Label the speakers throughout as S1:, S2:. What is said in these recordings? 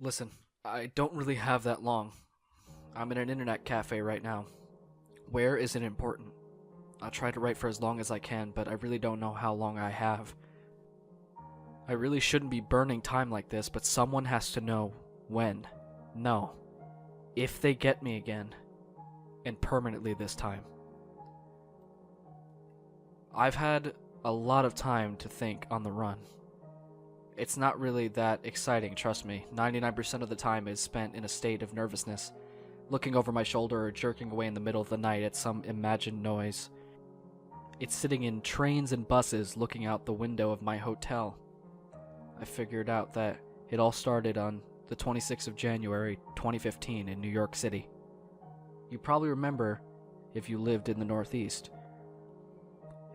S1: Listen, I don't really have that long. I'm in an internet cafe right now. Where isn't important. I'll try to write for as long as I can, but I really don't know how long I have. I really shouldn't be burning time like this, but someone has to know when. No. If they get me again. And permanently this time. I've had a lot of time to think on the run. It's not really that exciting, trust me. 99% of the time is spent in a state of nervousness, looking over my shoulder or jerking away in the middle of the night at some imagined noise. It's sitting in trains and buses looking out the window of my hotel. I figured out that it all started on the 26th of January, 2015 in New York City. You probably remember if you lived in the Northeast.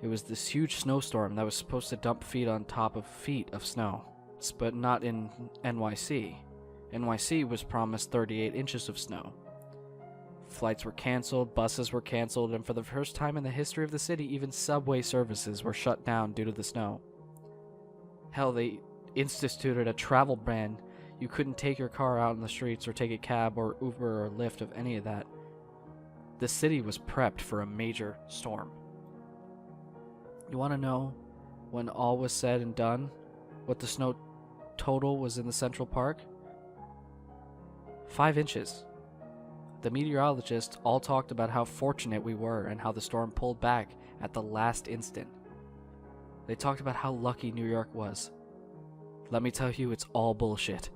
S1: It was this huge snowstorm that was supposed to dump feet on top of feet of snow, but not in NYC. NYC was promised 38 inches of snow. Flights were canceled, buses were canceled, and for the first time in the history of the city, even subway services were shut down due to the snow. Hell, they instituted a travel ban. You couldn't take your car out in the streets or take a cab or Uber or Lyft of any of that. The city was prepped for a major storm. You want to know, when all was said and done, what the snow total was in the Central Park? 5 inches. The meteorologists all talked about how fortunate we were and how the storm pulled back at the last instant. They talked about how lucky New York was. Let me tell you, it's all bullshit.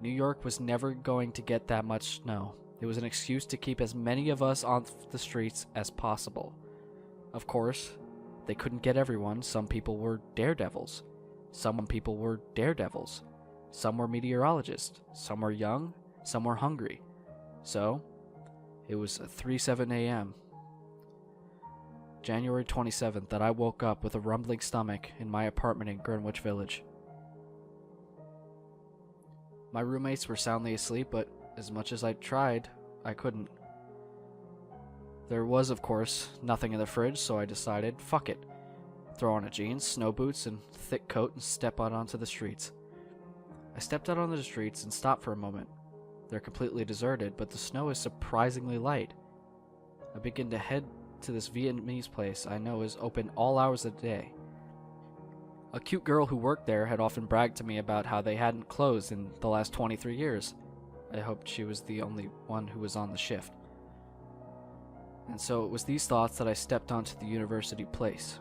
S1: New York was never going to get that much snow. It was an excuse to keep as many of us on the streets as possible. Of course, they couldn't get everyone. Some people were daredevils. Some people were daredevils. Some were meteorologists. Some were young. Some were hungry. So, it was 3:07 a.m. January 27th that I woke up with a rumbling stomach in my apartment in Greenwich Village. My roommates were soundly asleep, but as much as I tried, I couldn't. There was, of course, nothing in the fridge, so I decided, fuck it. Throw on a jeans, snow boots, and thick coat and step out onto the streets. I stepped out onto the streets and stopped for a moment. They're completely deserted, but the snow is surprisingly light. I begin to head to this Vietnamese place I know is open all hours of the day. A cute girl who worked there had often bragged to me about how they hadn't closed in the last 23 years. I hoped she was the only one who was on the shift. And so it was these thoughts that I stepped onto the university place,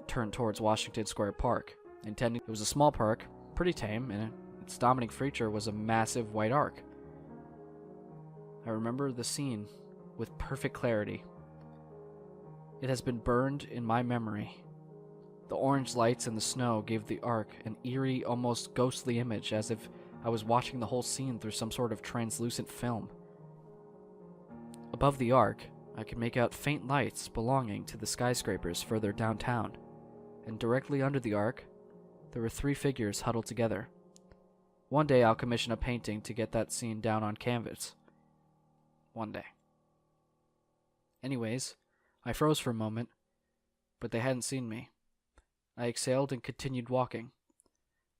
S1: turned towards Washington Square Park, intending it was a small park, pretty tame, and its dominating feature was a massive white arc. I remember the scene with perfect clarity. It has been burned in my memory. The orange lights and the snow gave the arc an eerie, almost ghostly image, as if I was watching the whole scene through some sort of translucent film. Above the arc, I could make out faint lights belonging to the skyscrapers further downtown, and directly under the arc, there were 3 figures huddled together. One day I'll commission a painting to get that scene down on canvas. One day. Anyways, I froze for a moment, but they hadn't seen me. I exhaled and continued walking.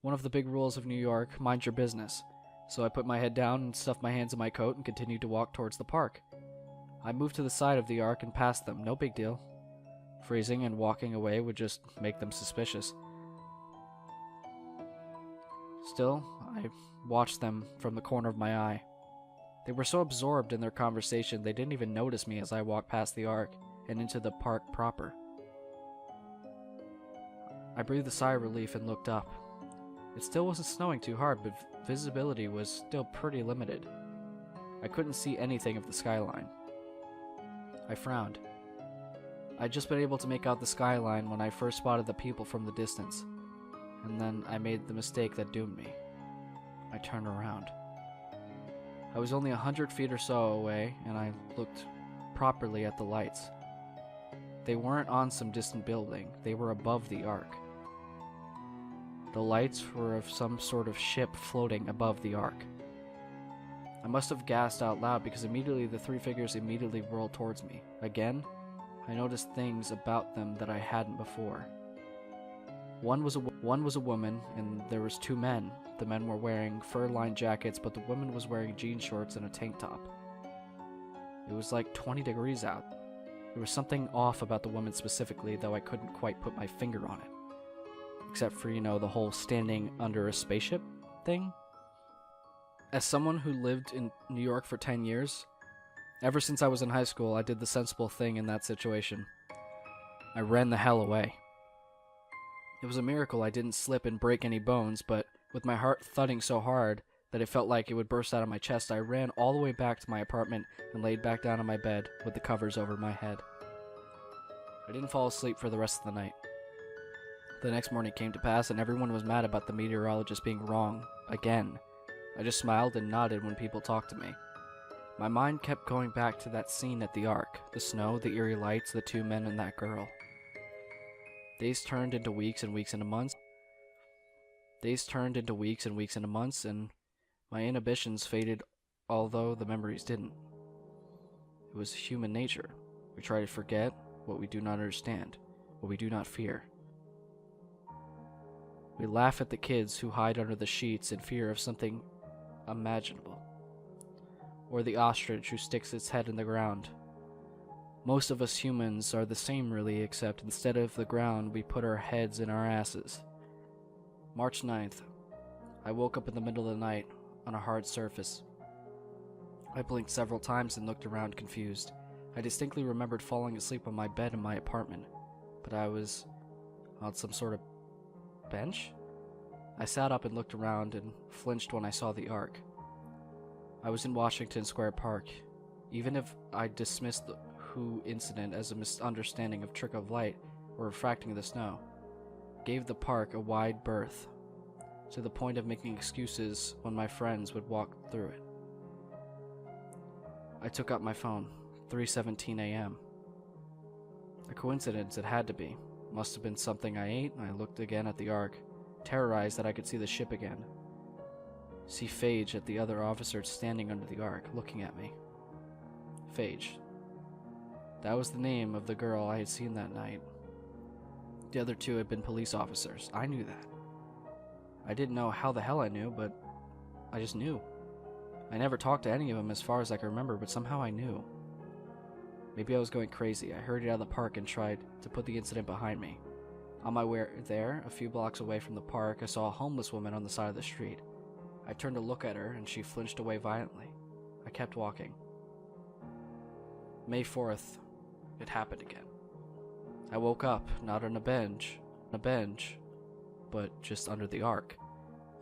S1: One of the big rules of New York, mind your business, so I put my head down and stuffed my hands in my coat and continued to walk towards the park. I moved to the side of the arc and passed them, no big deal. Freezing and walking away would just make them suspicious. Still, I watched them from the corner of my eye. They were so absorbed in their conversation they didn't even notice me as I walked past the arc and into the park proper. I breathed a sigh of relief and looked up. It still wasn't snowing too hard, but visibility was still pretty limited. I couldn't see anything of the skyline. I frowned. I'd just been able to make out the skyline when I first spotted the people from the distance, and then I made the mistake that doomed me. I turned around. I was only 100 feet or so away, and I looked properly at the lights. They weren't on some distant building, they were above the arc. The lights were of some sort of ship floating above the arc. I must have gasped out loud because immediately the 3 figures immediately whirled towards me. Again, I noticed things about them that I hadn't before. One was a woman, and there was 2 men, The men were wearing fur-lined jackets, but the woman was wearing jean shorts and a tank top. It was like 20 degrees out. There was something off about the woman specifically, though I couldn't quite put my finger on it. Except for, the whole standing under a spaceship thing. As someone who lived in New York for 10 years, ever since I was in high school, I did the sensible thing in that situation. I ran the hell away. It was a miracle I didn't slip and break any bones, but with my heart thudding so hard that it felt like it would burst out of my chest, I ran all the way back to my apartment and laid back down on my bed with the covers over my head. I didn't fall asleep for the rest of the night. The next morning came to pass, and everyone was mad about the meteorologist being wrong, again. I just smiled and nodded when people talked to me. My mind kept going back to that scene at the Ark, the snow, the eerie lights, the two men, and that girl. Days turned into weeks and weeks into months. And my inhibitions faded, although the memories didn't. It was human nature. We try to forget what we do not understand, what we do not fear. We laugh at the kids who hide under the sheets in fear of something imaginable, or the ostrich who sticks its head in the ground. Most of us humans are the same, really, except instead of the ground, we put our heads in our asses. March 9th. I woke up in the middle of the night on a hard surface. I blinked several times and looked around confused. I distinctly remembered falling asleep on my bed in my apartment, but I was on some sort of bench? I sat up and looked around and flinched when I saw the Ark. I was in Washington Square Park. Even if I dismissed the Who incident as a misunderstanding of trick of light or refracting of the snow, gave the park a wide berth, to the point of making excuses when my friends would walk through it. I took up my phone, 3:17 a.m. A coincidence it had to be. Must have been something I ate, and I looked again at the Ark, terrorized that I could see the ship again. See Phage at the other officers standing under the Ark, looking at me. Phage. That was the name of the girl I had seen that night. The other two had been police officers. I knew that. I didn't know how the hell I knew, but I just knew. I never talked to any of them as far as I can remember, but somehow I knew. Maybe I was going crazy. I hurried out of the park and tried to put the incident behind me. On my way there, a few blocks away from the park, I saw a homeless woman on the side of the street. I turned to look at her, and she flinched away violently. I kept walking. May 4th. It happened again. I woke up, not on a bench, but just under the Ark.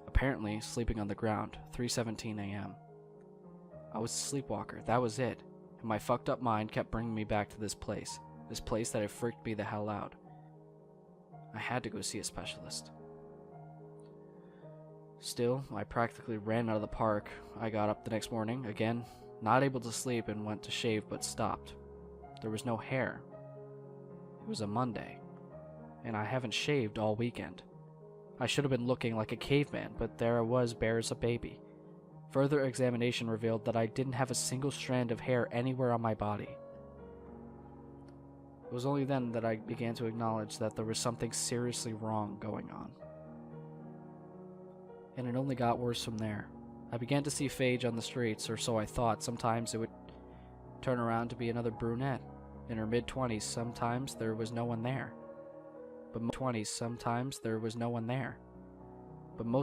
S1: Apparently, sleeping on the ground, 3:17 a.m. I was a sleepwalker, that was it, and my fucked up mind kept bringing me back to this place that had freaked me the hell out. I had to go see a specialist. Still, I practically ran out of the park. I got up the next morning, again, not able to sleep, and went to shave but stopped. There was no hair. It was a Monday, and I haven't shaved all weekend. I should have been looking like a caveman, but there I was, bare as a baby. Further examination revealed that I didn't have a single strand of hair anywhere on my body. It was only then that I began to acknowledge that there was something seriously wrong going on. And it only got worse from there. I began to see Phage on the streets, or so I thought. Sometimes it would turn around to be another brunette. In her mid-20s, sometimes there was no one there. But most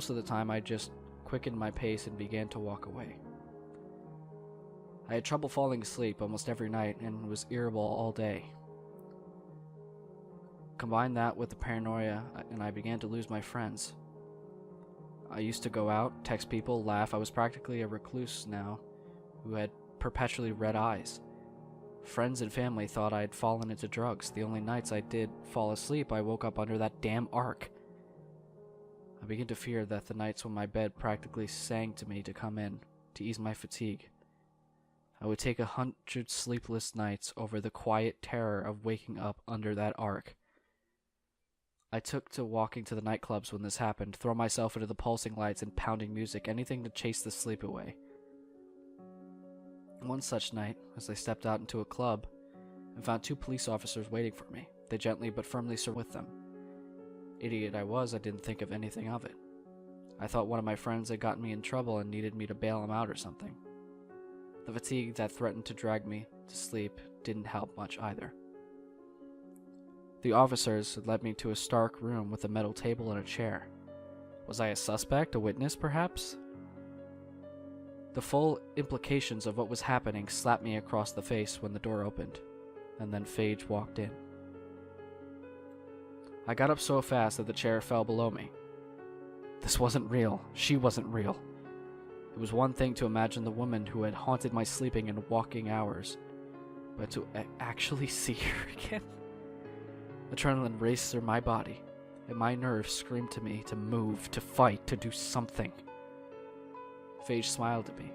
S1: of the time I just quickened my pace and began to walk away. I had trouble falling asleep almost every night and was irritable all day. Combine that with the paranoia, and I began to lose my friends. I used to go out, text people, laugh. I was practically a recluse now, who had perpetually red eyes. Friends and family thought I had fallen into drugs. The only nights I did fall asleep, I woke up under that damn Ark. I began to fear that the nights when my bed practically sang to me to come in, to ease my fatigue. I would take 100 sleepless nights over the quiet terror of waking up under that Ark. I took to walking to the nightclubs when this happened, throw myself into the pulsing lights and pounding music, anything to chase the sleep away. One such night, as I stepped out into a club, and found 2 police officers waiting for me. They gently but firmly surrounded with them. Idiot I was, I didn't think of anything of it. I thought one of my friends had gotten me in trouble and needed me to bail him out or something. The fatigue that threatened to drag me to sleep didn't help much either. The officers had led me to a stark room with a metal table and a chair. Was I a suspect, a witness perhaps? The full implications of what was happening slapped me across the face when the door opened, and then Phage walked in. I got up so fast that the chair fell below me. This wasn't real. She wasn't real. It was one thing to imagine the woman who had haunted my sleeping and waking hours, but to actually see her again? Adrenaline raced through my body, and my nerves screamed to me to move, to fight, to do something. Phage smiled at me,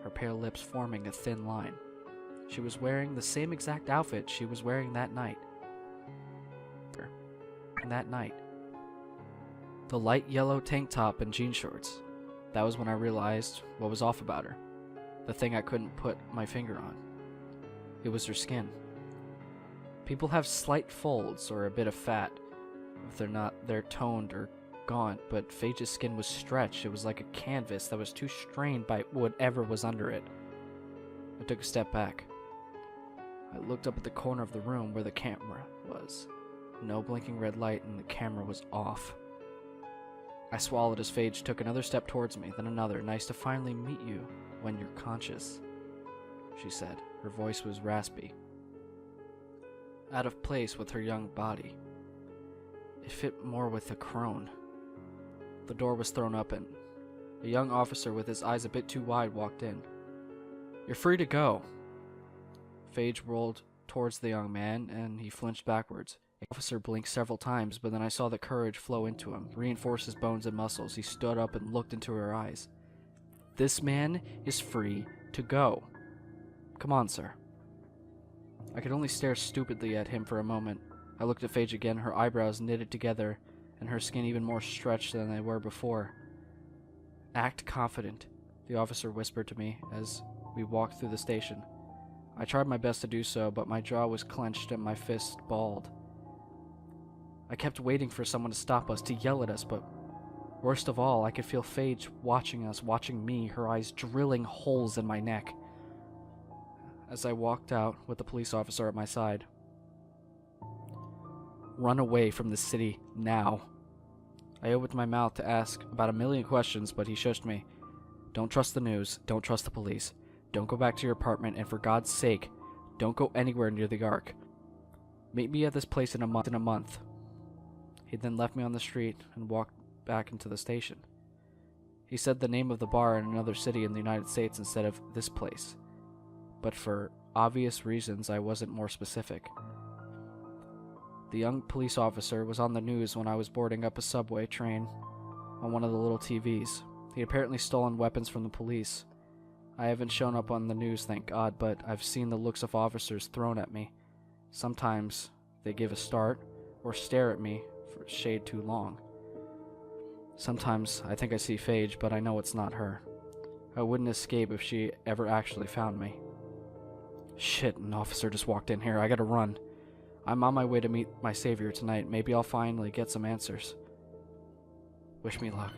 S1: her pale lips forming a thin line. She was wearing the same exact outfit she was wearing that night. And that night, the light yellow tank top and jean shorts. That was when I realized what was off about her. The thing I couldn't put my finger on. It was her skin. People have slight folds or a bit of fat. If they're toned or gaunt, but Phage's skin was stretched. It was like a canvas that was too strained by whatever was under it. I took a step back. I looked up at the corner of the room where the camera was. No blinking red light and the camera was off. I swallowed as Phage took another step towards me, then another. Nice to finally meet you when you're conscious, she said. Her voice was raspy, out of place with her young body. It fit more with a crone. The door was thrown open. A young officer with his eyes a bit too wide walked in. You're free to go. Phage rolled towards the young man, and he flinched backwards. The officer blinked several times, but then I saw the courage flow into him, reinforce his bones and muscles. He stood up and looked into her eyes. This man is free to go. Come on, sir. I could only stare stupidly at him for a moment. I looked at Phage again, her eyebrows knitted together, and her skin even more stretched than they were before. Act confident, the officer whispered to me as we walked through the station. I tried my best to do so, but my jaw was clenched and my fist balled. I kept waiting for someone to stop us, to yell at us, but worst of all, I could feel Phage watching us, watching me, her eyes drilling holes in my neck. As I walked out with the police officer at my side. Run away from the city now. I opened my mouth to ask about a million questions, but he shushed me. Don't trust the news, don't trust the police. Don't go back to your apartment, and for God's sake, don't go anywhere near the Ark. Meet me at this place in a month. He then left me on the street and walked back into the station. He said the name of the bar in another city in the United States instead of this place. But for obvious reasons, I wasn't more specific. The young police officer was on the news when I was boarding up a subway train on one of the little TVs. He had apparently stolen weapons from the police. I haven't shown up on the news, thank God, but I've seen the looks of officers thrown at me. Sometimes they give a start or stare at me for a shade too long. Sometimes I think I see Phage, but I know it's not her. I wouldn't escape if she ever actually found me. Shit, an officer just walked in here. I gotta run. I'm on my way to meet my savior tonight. Maybe I'll finally get some answers. Wish me luck.